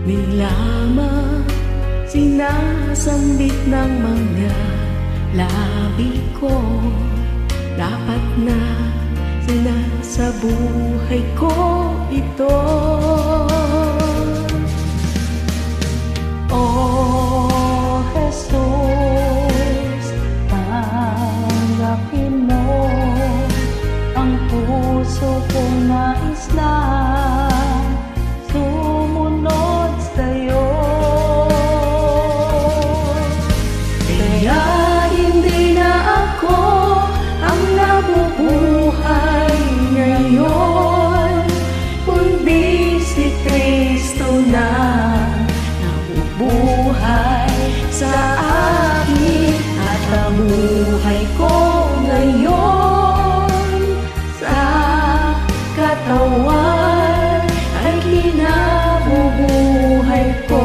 Nilamang sinasambit ng mga labi ko. Dapat na sa buhay ko ito. Oh Jesus, tanggapin mo ang puso kong nais na sumunod sa'yo. Kaya hindi na ako ang nabubuhay ngayon, kundi si Kristo na nabubuhay sa akin. At ang buhay ko ngayon sa katawan ay kinabubuhay ko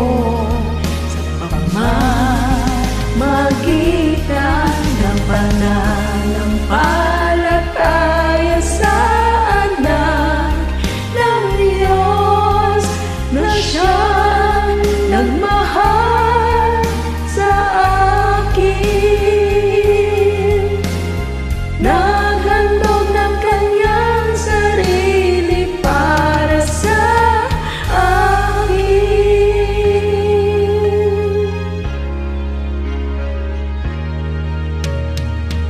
sa pamamagitan ng pananampalataya sa anak ng Diyos na siyang nagmahal sa akin. Naghandog ng kanyang sarili para sa akin.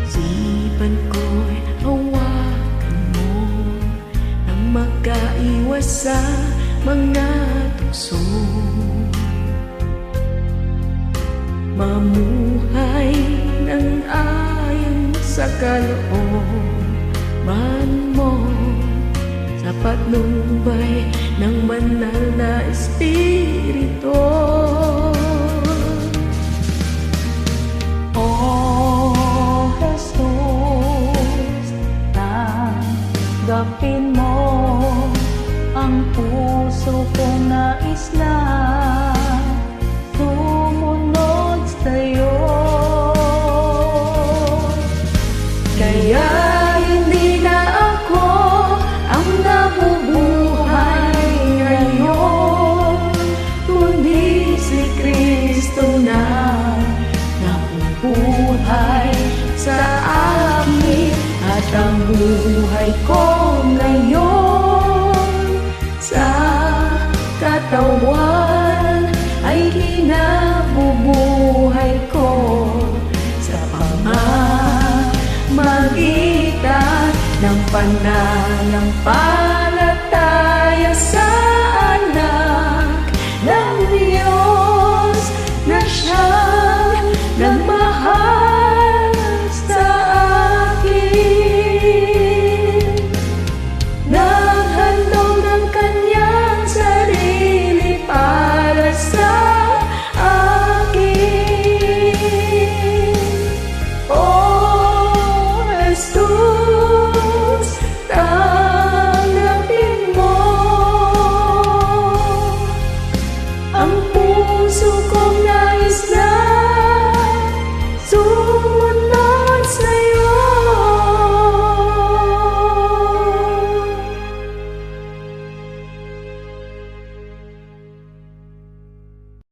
Sipan ko'y hawakan mo nang magkaiwas sa mga tukso. Mamuhay ng ayon sa kalooban mo, sa patnubay ng banal na Espiritu. Oh Jesus, tanggapin mo ang puso kong nais na sumunod sa'yo. Kaya hindi na ako ang nabubuhay ngayon, kundi si Kristo na nabubuhay sa akin. At ang buhay ko ngayon sa katawan ay kinabubuhay ko sa pamamagitan ng pananampalataya